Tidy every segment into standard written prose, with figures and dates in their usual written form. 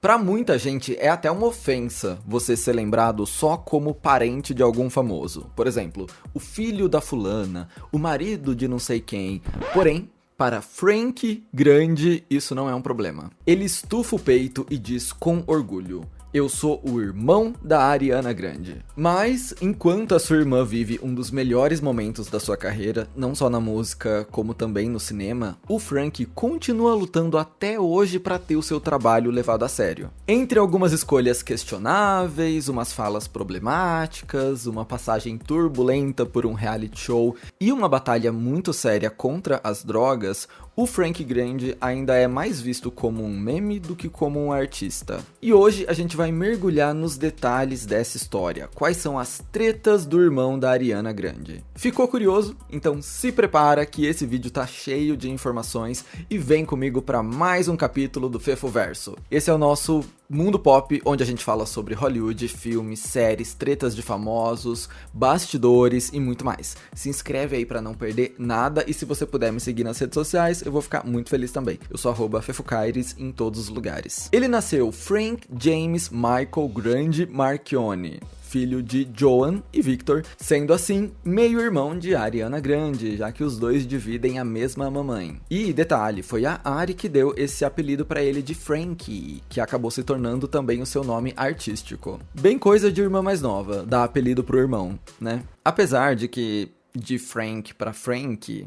Pra muita gente é até uma ofensa você ser lembrado só como parente de algum famoso. Por exemplo, o filho da fulana, o marido de não sei quem. Porém, para Frank Grande, isso não é um problema. Ele estufa o peito e diz com orgulho: eu sou o irmão da Ariana Grande. Mas, enquanto a sua irmã vive um dos melhores momentos da sua carreira, não só na música, como também no cinema, o Frank continua lutando até hoje para ter o seu trabalho levado a sério. Entre algumas escolhas questionáveis, umas falas problemáticas, uma passagem turbulenta por um reality show e uma batalha muito séria contra as drogas, o Frank Grande ainda é mais visto como um meme do que como um artista. E hoje a gente vai mergulhar nos detalhes dessa história. Quais são as tretas do irmão da Ariana Grande? Ficou curioso? Então se prepara que esse vídeo tá cheio de informações e vem comigo para mais um capítulo do Fefoverso. Esse é o nosso mundo pop, onde a gente fala sobre Hollywood, filmes, séries, tretas de famosos, bastidores e muito mais. Se inscreve aí para não perder nada e se você puder me seguir nas redes sociais, eu vou ficar muito feliz também. Eu sou @fefocaires em todos os lugares. Ele nasceu Frank James Michael Grande Marchione, filho de Joan e Victor, sendo assim meio-irmão de Ariana Grande, já que os dois dividem a mesma mamãe. E detalhe, foi a Ari que deu esse apelido pra ele de Frankie, que acabou se tornando também o seu nome artístico. Bem coisa de irmã mais nova, dar apelido pro irmão, né? Apesar de que de Frank pra Frankie,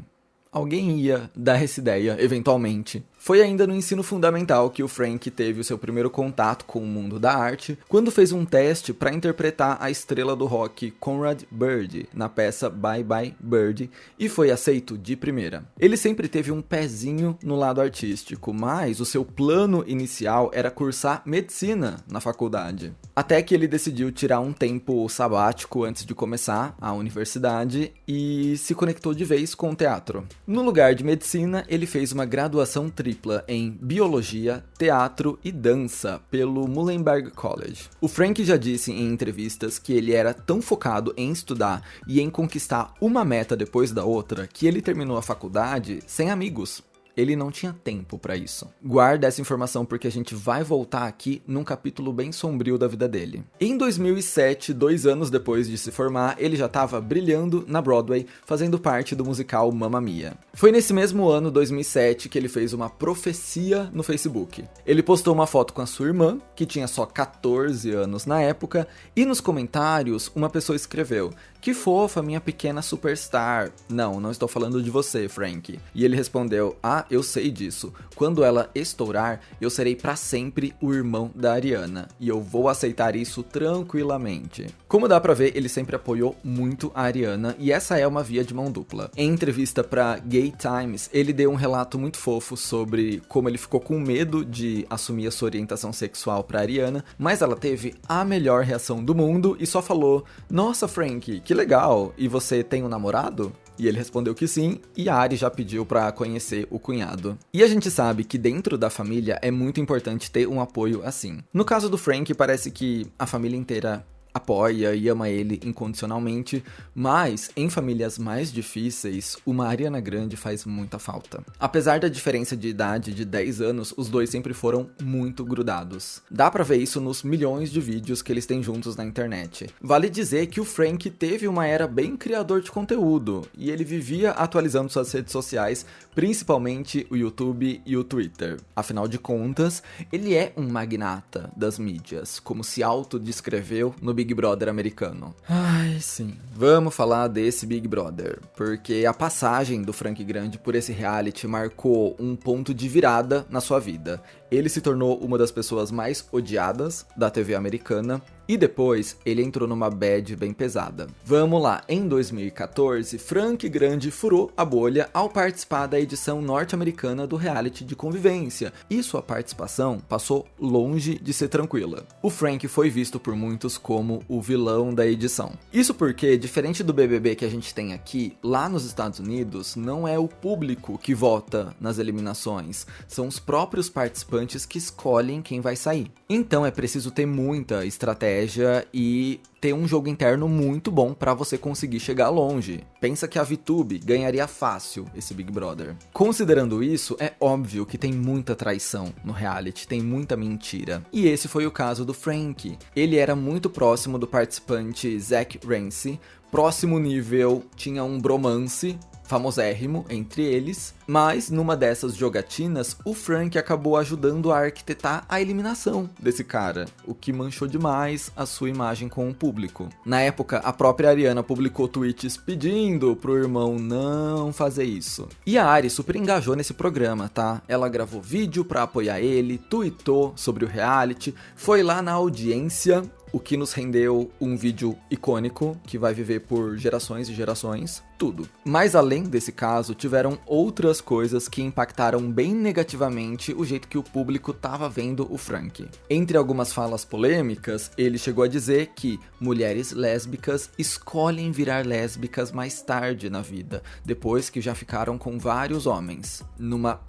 alguém ia dar essa ideia, eventualmente. Foi ainda no ensino fundamental que o Frank teve o seu primeiro contato com o mundo da arte, quando fez um teste para interpretar a estrela do rock Conrad Birdie na peça Bye Bye Birdie e foi aceito de primeira. Ele sempre teve um pezinho no lado artístico, mas o seu plano inicial era cursar medicina na faculdade. Até que ele decidiu tirar um tempo sabático antes de começar a universidade e se conectou de vez com o teatro. No lugar de medicina, ele fez uma graduação tripla em biologia, teatro e dança pelo Muhlenberg College. O Frank já disse em entrevistas que ele era tão focado em estudar e em conquistar uma meta depois da outra que ele terminou a faculdade sem amigos. Ele não tinha tempo pra isso. Guarda essa informação porque a gente vai voltar aqui num capítulo bem sombrio da vida dele. Em 2007, 2 anos depois de se formar, ele já estava brilhando na Broadway, fazendo parte do musical Mamma Mia. Foi nesse mesmo ano, 2007, que ele fez uma profecia no Facebook. Ele postou uma foto com a sua irmã, que tinha só 14 anos na época, e nos comentários uma pessoa escreveu: "Que fofa, minha pequena superstar." Não estou falando de você, Frank. E ele respondeu: "Ah, eu sei disso. Quando ela estourar, eu serei pra sempre o irmão da Ariana. E eu vou aceitar isso tranquilamente." Como dá pra ver, ele sempre apoiou muito a Ariana e essa é uma via de mão dupla. Em entrevista pra Gay Times, ele deu um relato muito fofo sobre como ele ficou com medo de assumir a sua orientação sexual pra Ariana, mas ela teve a melhor reação do mundo e só falou: "Nossa, Frank, que legal. E você tem um namorado?" E ele respondeu que sim, e a Ari já pediu pra conhecer o cunhado. E a gente sabe que dentro da família é muito importante ter um apoio assim. No caso do Frank, parece que a família inteira apoia e ama ele incondicionalmente, mas em famílias mais difíceis, uma Ariana Grande faz muita falta. Apesar da diferença de idade de 10 anos, os dois sempre foram muito grudados. Dá pra ver isso nos milhões de vídeos que eles têm juntos na internet. Vale dizer que o Frank teve uma era bem criador de conteúdo, e ele vivia atualizando suas redes sociais, principalmente o YouTube e o Twitter. Afinal de contas, ele é um magnata das mídias, como se autodescreveu no Big Brother americano. Ai, sim. Vamos falar desse Big Brother, porque a passagem do Frank Grande por esse reality marcou um ponto de virada na sua vida. Ele se tornou uma das pessoas mais odiadas da TV americana e depois ele entrou numa bad bem pesada. Vamos lá, em 2014, Frank Grande furou a bolha ao participar da edição norte-americana do reality de convivência, e sua participação passou longe de ser tranquila. O Frank foi visto por muitos como o vilão da edição. Isso porque, diferente do BBB que a gente tem aqui, lá nos Estados Unidos não é o público que vota nas eliminações, são os próprios participantes participantes que escolhem quem vai sair. Então é preciso ter muita estratégia e ter um jogo interno muito bom para você conseguir chegar longe. Pensa que a VTube ganharia fácil esse Big Brother. Considerando isso, é óbvio que tem muita traição no reality, tem muita mentira. E esse foi o caso do Frank. Ele era muito próximo do participante Zach Rance. Próximo nível, tinha um bromance famosérrimo entre eles, mas numa dessas jogatinas, o Frank acabou ajudando a arquitetar a eliminação desse cara, o que manchou demais a sua imagem com o público. Na época, a própria Ariana publicou tweets pedindo pro irmão não fazer isso. E a Ari super engajou nesse programa, tá? Ela gravou vídeo pra apoiar ele, tweetou sobre o reality, foi lá na audiência, o que nos rendeu um vídeo icônico que vai viver por gerações e gerações, tudo. Mas além desse caso, tiveram outras coisas que impactaram bem negativamente o jeito que o público tava vendo o Frank. Entre algumas falas polêmicas, ele chegou a dizer que mulheres lésbicas escolhem virar lésbicas mais tarde na vida, depois que já ficaram com vários homens, numa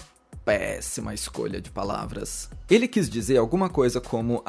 péssima escolha de palavras. Ele quis dizer alguma coisa como: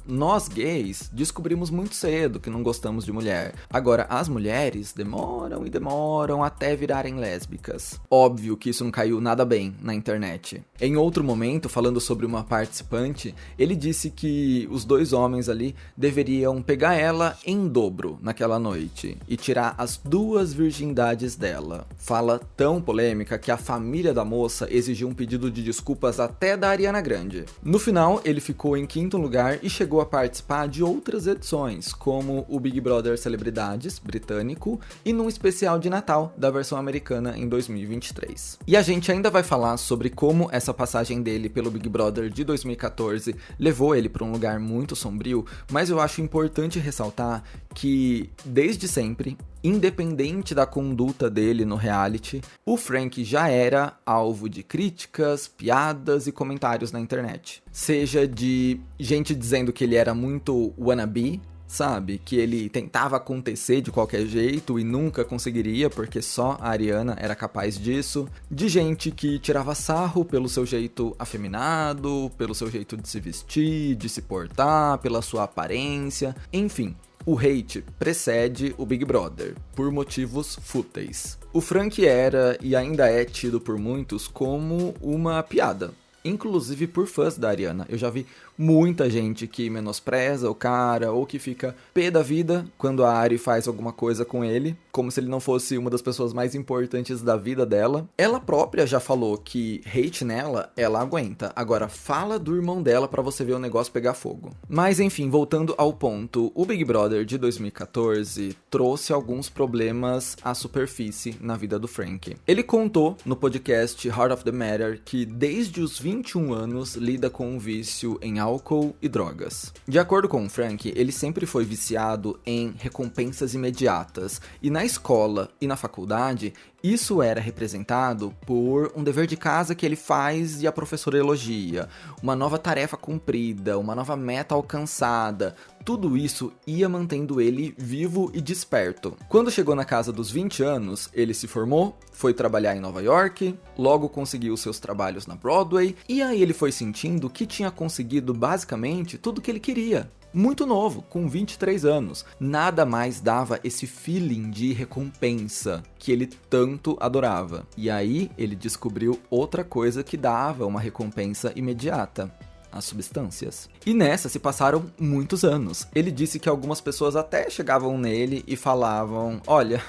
nós gays descobrimos muito cedo que não gostamos de mulher. Agora, as mulheres demoram e demoram até virarem lésbicas. Óbvio que isso não caiu nada bem na internet. Em outro momento, falando sobre uma participante, ele disse que os dois homens ali deveriam pegar ela em dobro naquela noite e tirar as 2 virgindades dela. Fala tão polêmica que a família da moça exigiu um pedido de desculpas até da Ariana Grande. No final, ele ficou em 5º lugar e chegou a participar de outras edições, como o Big Brother Celebridades, britânico, e num especial de Natal, da versão americana, em 2023. E a gente ainda vai falar sobre como essa passagem dele pelo Big Brother de 2014 levou ele para um lugar muito sombrio, mas eu acho importante ressaltar que, desde sempre, independente da conduta dele no reality, o Frank já era alvo de críticas, piadas e comentários na internet. Seja de gente dizendo que ele era muito wannabe, sabe? Que ele tentava acontecer de qualquer jeito e nunca conseguiria porque só a Ariana era capaz disso. De gente que tirava sarro pelo seu jeito afeminado, pelo seu jeito de se vestir, de se portar, pela sua aparência, enfim. O hate precede o Big Brother, por motivos fúteis. O Frank era e ainda é tido por muitos como uma piada, inclusive por fãs da Ariana. Eu já vi muita gente que menospreza o cara ou que fica pé da vida quando a Ari faz alguma coisa com ele, como se ele não fosse uma das pessoas mais importantes da vida dela. Ela própria já falou que hate nela, ela aguenta. Agora fala do irmão dela pra você ver o negócio pegar fogo. Mas enfim, voltando ao ponto, o Big Brother de 2014 trouxe alguns problemas à superfície na vida do Frank. Ele contou no podcast Heart of the Matter que desde os 21 anos lida com um vício em álcool e drogas. De acordo com o Frank, ele sempre foi viciado em recompensas imediatas, e na escola e na faculdade, isso era representado por um dever de casa que ele faz e a professora elogia, uma nova tarefa cumprida, uma nova meta alcançada. Tudo isso ia mantendo ele vivo e desperto. Quando chegou na casa dos 20 anos, ele se formou, foi trabalhar em Nova York, logo conseguiu seus trabalhos na Broadway, e aí ele foi sentindo que tinha conseguido basicamente tudo que ele queria. Muito novo, com 23 anos. Nada mais dava esse feeling de recompensa que ele tanto adorava. E aí ele descobriu outra coisa que dava uma recompensa imediata: as substâncias. E nessa se passaram muitos anos. Ele disse que algumas pessoas até chegavam nele e falavam: olha,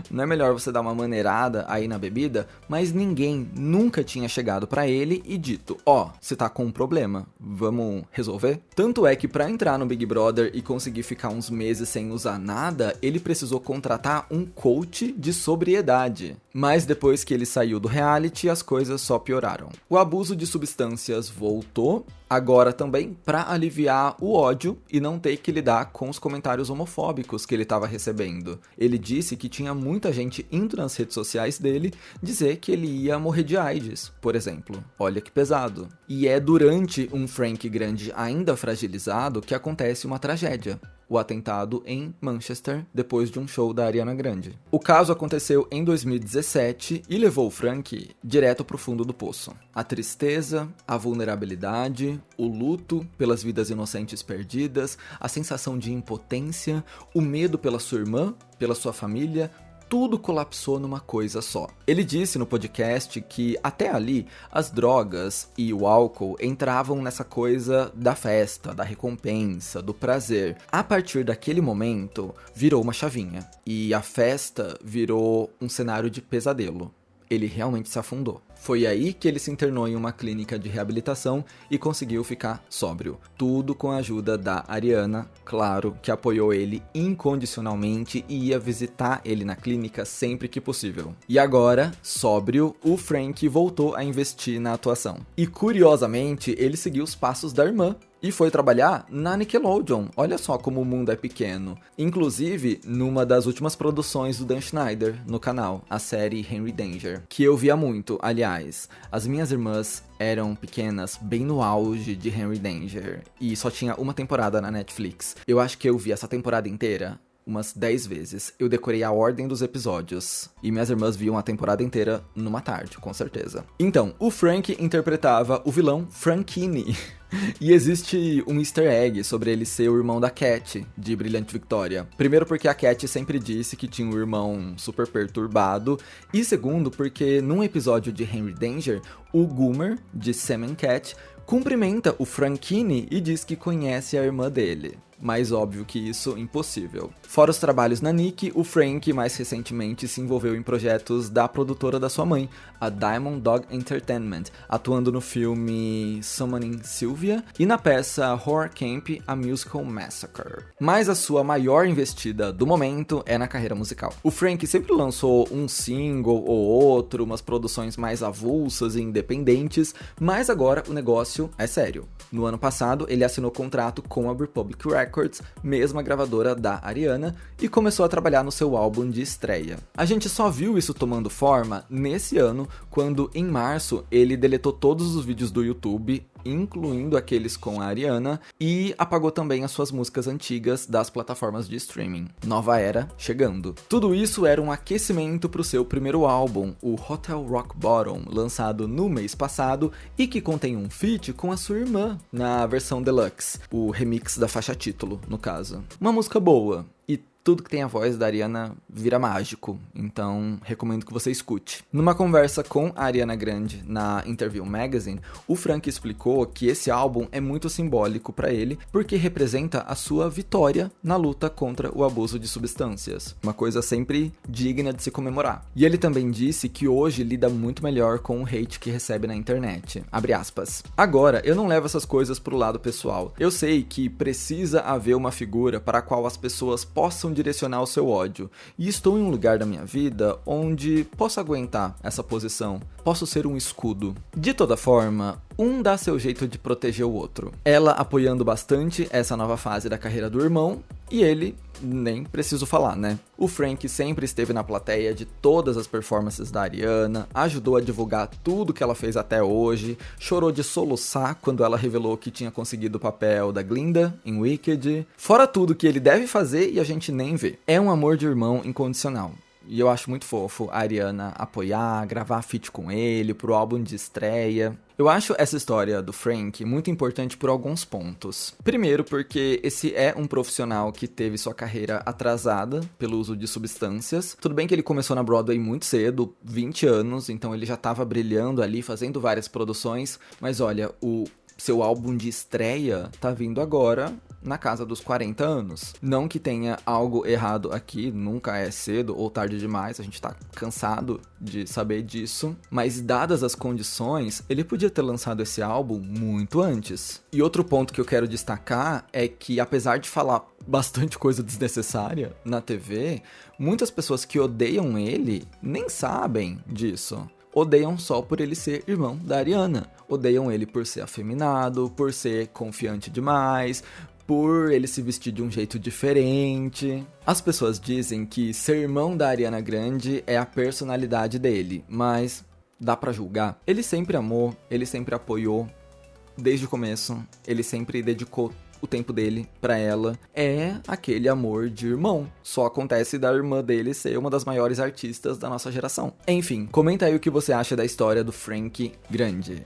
não é melhor você dar uma maneirada aí na bebida? Mas ninguém nunca tinha chegado pra ele e dito: você tá com um problema, vamos resolver? Tanto é que pra entrar no Big Brother e conseguir ficar uns meses sem usar nada, ele precisou contratar um coach de sobriedade. Mas depois que ele saiu do reality, as coisas só pioraram. O abuso de substâncias voltou, agora também para aliviar o ódio e não ter que lidar com os comentários homofóbicos que ele estava recebendo. Ele disse que tinha muita gente indo nas redes sociais dele dizer que ele ia morrer de AIDS, por exemplo. Olha que pesado. E é durante um Frank grande ainda fragilizado que acontece uma tragédia. o atentado em Manchester, depois de um show da Ariana Grande. O caso aconteceu em 2017 e levou o Frank direto pro fundo do poço. A tristeza, a vulnerabilidade, o luto pelas vidas inocentes perdidas, a sensação de impotência, o medo pela sua irmã, pela sua família, tudo colapsou numa coisa só. Ele disse no podcast que até ali as drogas e o álcool entravam nessa coisa da festa, da recompensa, do prazer. A partir daquele momento, virou uma chavinha e a festa virou um cenário de pesadelo. Ele realmente se afundou. Foi aí que ele se internou em uma clínica de reabilitação e conseguiu ficar sóbrio. Tudo com a ajuda da Ariana, claro, que apoiou ele incondicionalmente e ia visitar ele na clínica sempre que possível. E agora, sóbrio, o Frank voltou a investir na atuação. E curiosamente, ele seguiu os passos da irmã. E foi trabalhar na Nickelodeon. Olha só como o mundo é pequeno. Inclusive, numa das últimas produções do Dan Schneider no canal, a série Henry Danger, que eu via muito. Aliás, as minhas irmãs eram pequenas bem no auge de Henry Danger e só tinha uma temporada na Netflix. Eu acho que eu vi essa temporada inteira umas 10 vezes. Eu decorei a ordem dos episódios. E minhas irmãs viam a temporada inteira numa tarde, com certeza. Então, o Frank interpretava o vilão Frankini. E existe um easter egg sobre ele ser o irmão da Cat, de Brilhante Victória. Primeiro porque a Cat sempre disse que tinha um irmão super perturbado. E segundo porque num episódio de Henry Danger, o Goomer, de Sam and Cat, cumprimenta o Frankini e diz que conhece a irmã dele. Mais óbvio que isso, impossível. Fora os trabalhos na Nick, o Frank mais recentemente se envolveu em projetos da produtora da sua mãe, a Diamond Dog Entertainment, atuando no filme Summoning Sylvia e na peça Horror Camp, A Musical Massacre. Mas a sua maior investida do momento é na carreira musical. O Frank sempre lançou um single ou outro, umas produções mais avulsas e independentes, mas agora o negócio é sério. No ano passado, ele assinou contrato com a Republic Records, mesma gravadora da Ariana, e começou a trabalhar no seu álbum de estreia. A gente só viu isso tomando forma nesse ano, quando em março ele deletou todos os vídeos do YouTube, incluindo aqueles com a Ariana, e apagou também as suas músicas antigas das plataformas de streaming. Nova era chegando. Tudo isso era um aquecimento para o seu primeiro álbum, o Hotel Rock Bottom, lançado no mês passado e que contém um feat com a sua irmã na versão deluxe, o remix da faixa título, no caso. Uma música boa. E tudo que tem a voz da Ariana vira mágico, então recomendo que você escute. Numa conversa com a Ariana Grande na Interview Magazine, o Frank explicou que esse álbum é muito simbólico para ele, porque representa a sua vitória na luta contra o abuso de substâncias, uma coisa sempre digna de se comemorar. E ele também disse que hoje lida muito melhor com o hate que recebe na internet. Abre aspas. Agora, eu não levo essas coisas pro lado pessoal. Eu sei que precisa haver uma figura para a qual as pessoas possam direcionar o seu ódio, e estou em um lugar da minha vida onde posso aguentar essa posição, posso ser um escudo. De toda forma, um dá seu jeito de proteger o outro. Ela apoiando bastante essa nova fase da carreira do irmão, e ele, nem preciso falar, né? O Frank sempre esteve na plateia de todas as performances da Ariana, ajudou a divulgar tudo que ela fez até hoje, chorou de soluçar quando ela revelou que tinha conseguido o papel da Glinda em Wicked, fora tudo que ele deve fazer e a gente nem vê. É um amor de irmão incondicional. E eu acho muito fofo a Ariana apoiar, gravar feat com ele pro álbum de estreia. Eu acho essa história do Frank muito importante por alguns pontos. Primeiro, porque esse é um profissional que teve sua carreira atrasada pelo uso de substâncias. Tudo bem que ele começou na Broadway muito cedo, 20 anos, então ele já estava brilhando ali, fazendo várias produções. Mas olha, o seu álbum de estreia tá vindo agora na casa dos 40 anos. Não que tenha algo errado aqui, nunca é cedo ou tarde demais, a gente tá cansado de saber disso, mas dadas as condições, ele podia ter lançado esse álbum muito antes. E outro ponto que eu quero destacar é que, apesar de falar bastante coisa desnecessária na TV, muitas pessoas que odeiam ele nem sabem disso. Odeiam só por ele ser irmão da Ariana. Odeiam ele por ser afeminado, por ser confiante demais, por ele se vestir de um jeito diferente. As pessoas dizem que ser irmão da Ariana Grande é a personalidade dele, mas dá pra julgar. Ele sempre amou, ele sempre apoiou, desde o começo, ele sempre dedicou o tempo dele pra ela é aquele amor de irmão. Só acontece da irmã dele ser uma das maiores artistas da nossa geração. Enfim, comenta aí o que você acha da história do Frank Grande.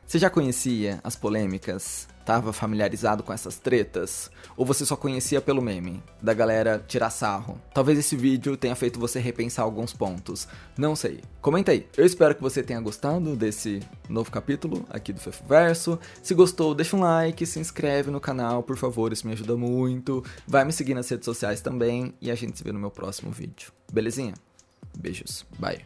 Você já conhecia as polêmicas? Tava familiarizado com essas tretas? Ou você só conhecia pelo meme, da galera tirar sarro? Talvez esse vídeo tenha feito você repensar alguns pontos. Não sei. Comenta aí. Eu espero que você tenha gostado desse novo capítulo aqui do Fefoverso. Se gostou, deixa um like, se inscreve no canal, por favor, isso me ajuda muito. Vai me seguir nas redes sociais também e a gente se vê no meu próximo vídeo. Belezinha? Beijos. Bye.